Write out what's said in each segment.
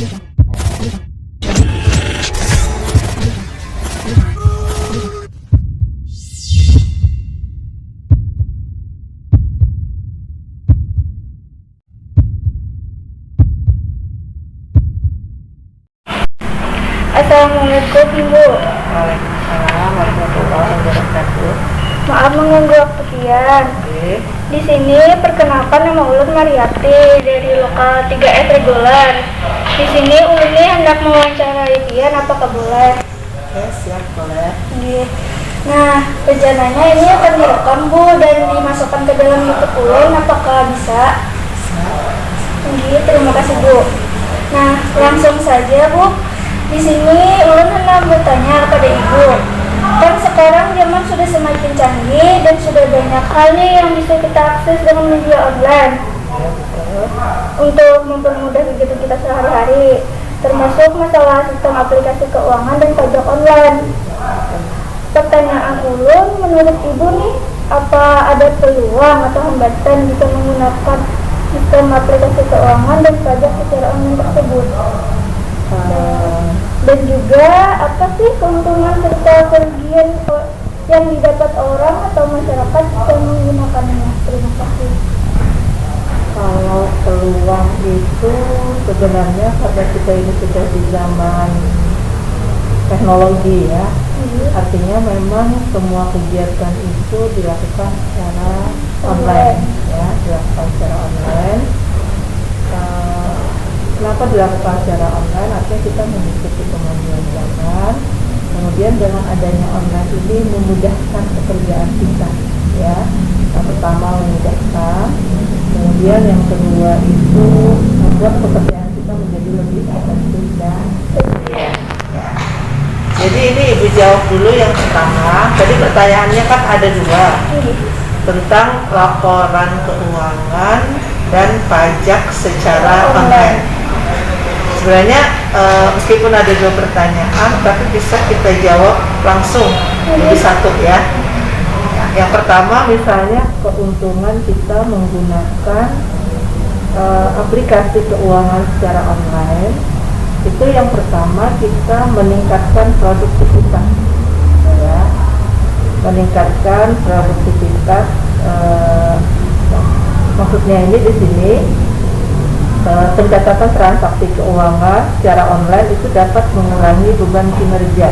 Assalamualaikum Ibu. Waalaikumsalam warahmatullahi wabarakatuh. Maaf mengganggu waktu kian. Oke. Di sini perkenalkan, nama Ulun Mariati dari lokal 3S reguler. Di sini Ulun ini hendak mewawancarai kian, apakah boleh? Oke, siap, boleh. Iya. Nah, rencananya ini akan direkam Bu dan dimasukkan ke dalam YouTube Ulun, apakah bisa? Iya, terima kasih Bu. Nah, langsung saja Bu. Di sini Ulun hendak bertanya kepada Ibu. Kan sekarang zaman sudah semakin canggih dan sudah banyak hal nih yang bisa kita akses dengan media online. Untuk mempermudah kegiatan kita sehari-hari, termasuk masalah sistem aplikasi keuangan dan pajak online. Pertanyaan Ulun, menurut Ibu nih, apa ada peluang atau hambatan jika menggunakan sistem aplikasi keuangan dan pajak secara online tersebut? Dan juga apa sih keuntungan serta kerugian yang didapat orang atau masyarakat yang menggunakannya? Terima kasih. Kalau peluang itu sebenarnya karena kita ini sudah di zaman teknologi ya, artinya memang semua kegiatan itu dilakukan secara online ya, dilakukan secara online. Kenapa dilakukan secara online? Artinya kita mengikuti kemajuan zaman. Kemudian dengan adanya online ini memudahkan pekerjaan kita, ya. Yang pertama memudahkan, kemudian yang kedua itu membuat pekerjaan kita menjadi lebih efektif dan efisien. Ya. Jadi ini Ibu jawab dulu yang pertama. Tadi pertanyaannya kan ada dua, tentang laporan keuangan dan pajak secara online. Sebenarnya meskipun ada dua pertanyaan, tapi bisa kita jawab langsung jadi satu ya. Yang pertama misalnya keuntungan kita menggunakan aplikasi keuangan secara online. Itu yang pertama, kita meningkatkan produktivitas ya. Meningkatkan produktivitas maksudnya ini di sini pencatatan transaksi keuangan secara online itu dapat mengurangi beban kinerja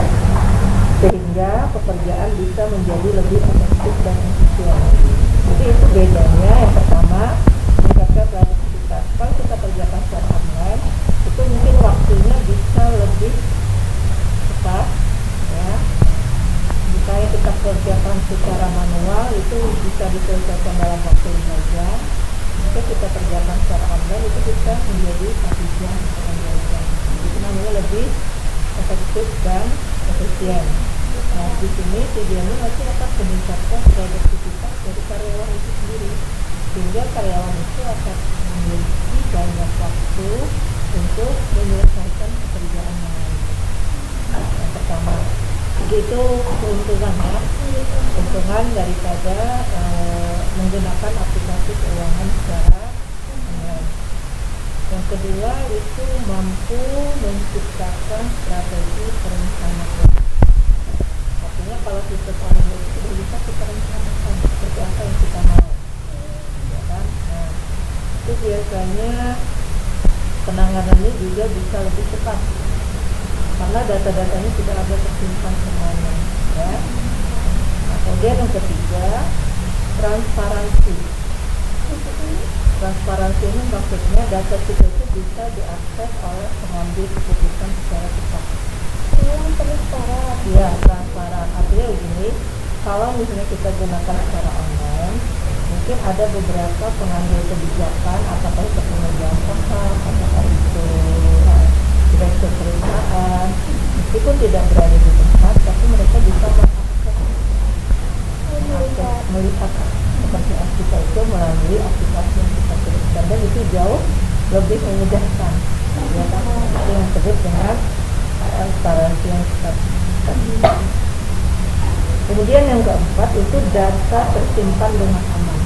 sehingga pekerjaan bisa menjadi lebih efektif dan efisien. Jadi itu bedanya. Yang pertama, meningkatkan produktivitas. Kalau kita kerjakan secara online, itu mungkin waktunya bisa lebih cepat ya. Misalnya kita kerjakan secara manual itu bisa diselesaikan dalam waktu 5 jam. Jika kita kerjakan secara online itu bisa menjadi 1 jam atau 2 jam. Itu namanya lebih efektif dan efisien. Nah, di sini tujuannya nanti akan meningkatkan produktivitas dari karyawan itu sendiri, sehingga karyawan itu akan memiliki banyak waktu untuk menyelesaikan pekerjaan yang lain. Yang pertama, itu keuntungannya, keuntungan daripada menggunakan aplikasi keuangan secara online. Yang kedua itu mampu menciptakan strategi perencanaan. Artinya kalau sistem online itu sudah bisa kita rencanakan seperti apa yang kita mau, ya kan? Nah, itu biasanya penanganannya juga bisa lebih cepat karena data-datanya sudah ada tersimpan semuanya ya. Nah, kemudian yang ketiga, transparansi. Transparansi ini maksudnya data kita itu bisa diakses oleh pengambil keputusan secara cepat. Transparan. Ya, transparan. Artinya begini, kalau misalnya kita gunakan secara online, mungkin ada beberapa pengambil kebijakan, apakah itu pemegang saham, apakah itu direktur perusahaan, meskipun tidak berada di tempat, tapi mereka bisa melihat pekerjaan kita itu melalui aplikasi yang kita tuliskan, dan itu jauh lebih memudahkan. Ya kan? Itu yang disebut dengan transparansi yang kita tuliskan. Kemudian yang keempat itu data tersimpan dengan aman.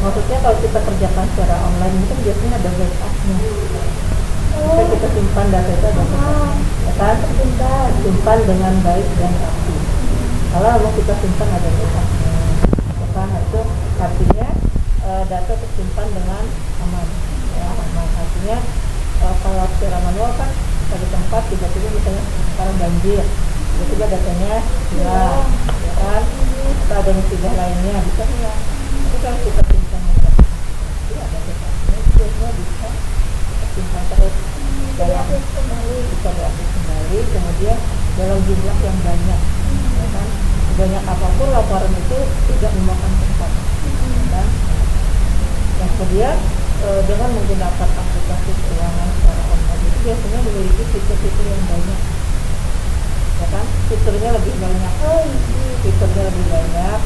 Maksudnya kalau kita kerjakan secara online itu kan biasanya ada backupnya. Bisa kita simpan data itu ada backupnya, ya kan? Simpan dengan baik dan rapi. Kalau mau kita simpan ada backupnya, ya kan? Itu artinya data tersimpan dengan aman, ya aman. Artinya kalau secara manual kan pada tempat tiba-tiba misalnya sekarang banjir, tiba-tiba datanya hilang, ya kan? Atau ada musibah lainnya, bisa hilang. Tapi kalau kita simpan itu ada backupnya, biasanya bisa kita simpan terus dalam bisa diakses kembali, kemudian dalam jumlah yang banyak, ya kan? Banyak apapun laporan itu tidak memakan tempat, ya kan? Dan kemudian dengan menggunakan aplikasi keuangan secara online itu biasanya memiliki fitur-fitur yang banyak, ya kan? Fiturnya lebih banyak,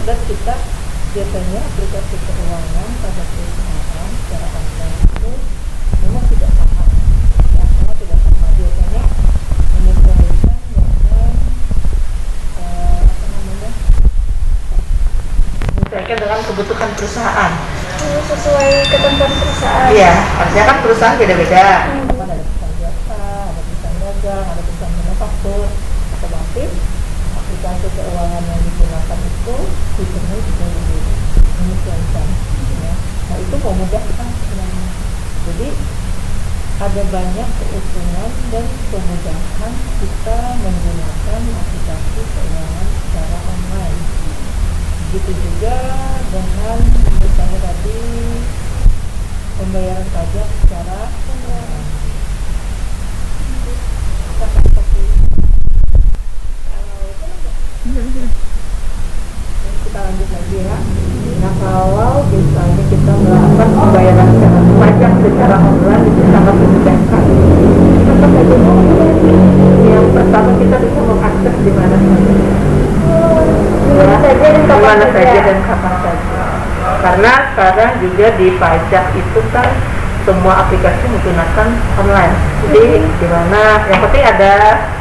dan kita biasanya aplikasi keuangan pada perusahaan secara online itu memang tidak sama, ya, memang tidak sama. Biasanya menyesuaikan dengan menyesuaikan dengan kebutuhan perusahaan. Sesuai ketentuan perusahaan. Iya, artinya kan perusahaan beda-beda. Ada perusahaan jasa, ada perusahaan dagang, ada perusahaan manufaktur. Otomatis aplikasi keuangan yang digunakan itu fiturnya juga lebih menyesuaikan. Ya. Nah itu memudahkan sebenarnya. Jadi ada banyak keuntungan dan kemudahan kita menggunakan aplikasi keuangan secara online. Begitu juga dengan misalnya tadi pembayaran pajak secara online. Kita lanjut lagi ya. Nah kalau misalnya kita melakukan pembayaran secara pajak secara online itu sangat memudahkan. Yang pertama kita bisa mengakses di mana saja dan kapan saja. Karena sekarang juga di pajak itu kan semua aplikasi menggunakan online. Jadi di mana yang penting ada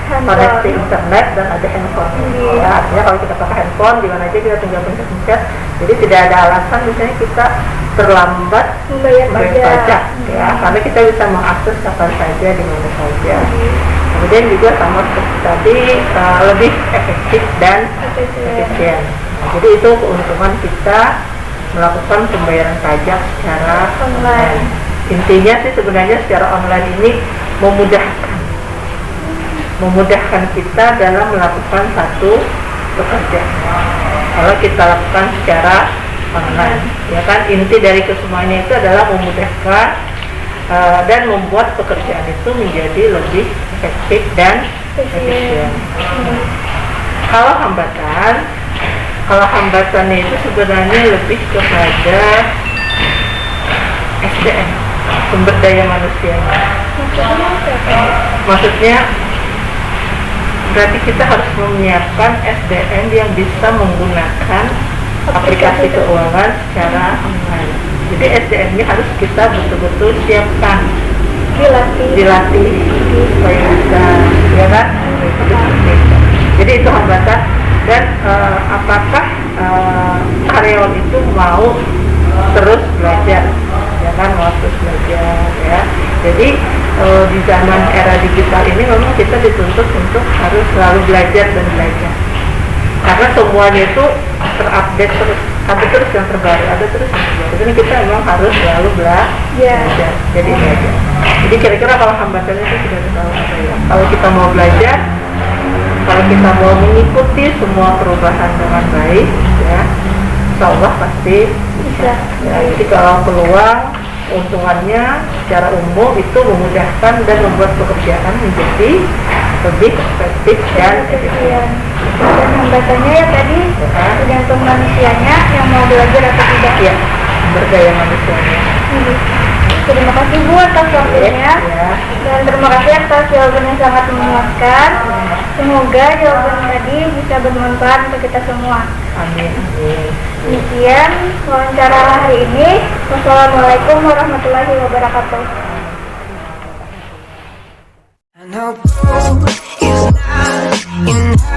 koneksi internet dan ada handphone. Ya, artinya kalau kita pakai handphone di mana aja kita tinggal pencet-pencet. Jadi tidak ada alasan misalnya kita terlambat membayar pajak, ya, karena kita bisa mengakses kapan saja di mana saja. Kemudian juga sama seperti tadi lebih efektif dan efisien. Nah, jadi itu keuntungan kita melakukan pembayaran pajak secara online. Intinya sih sebenarnya secara online ini memudahkan kita dalam melakukan satu pekerjaan. Kalau kita lakukan secara online, ya kan, inti dari kesemuanya itu adalah memudahkan dan membuat pekerjaan itu menjadi lebih efektif dan efisien. Kalau hambatannya itu sebenarnya lebih kepada SDM, sumber daya manusianya. Maksudnya berarti kita harus menyiapkan SDM yang bisa menggunakan aplikasi keuangan secara online. Jadi SDM-nya harus kita betul-betul siapkan, dilatih supaya bisa, ya kan? Jadi itu hambatan. Dan apakah karyawan itu mau terus belajar, ya kan, mau terus belajar, ya. Jadi di zaman era digital ini memang kita dituntut untuk harus selalu belajar dan belajar, karena semuanya itu terupdate terus, ada terus yang terbaru. Jadi kita memang harus selalu belajar, jadi belajar. Jadi kira-kira kalau hambatannya itu sudah tahu apa ya. Kalau kita mau belajar, kalau kita mau mengikuti semua perubahan dengan baik, ya, insya Allah pasti bisa. Ya, jadi kalau peluang keuntungannya secara umum itu memudahkan dan membuat pekerjaan menjadi lebih efektif dan efisien. Dan hambatannya ya tadi tergantung manusianya yang mau belajar atau tidak. Ya, sumber daya manusianya. Terima kasih Bu atas waktunya, dan terima kasih atas jawaban yang sangat memuaskan. Semoga jawaban tadi bisa bermanfaat untuk kita semua. Amin. Demikian wawancara hari ini. Wassalamualaikum warahmatullahi wabarakatuh. I know is not enough.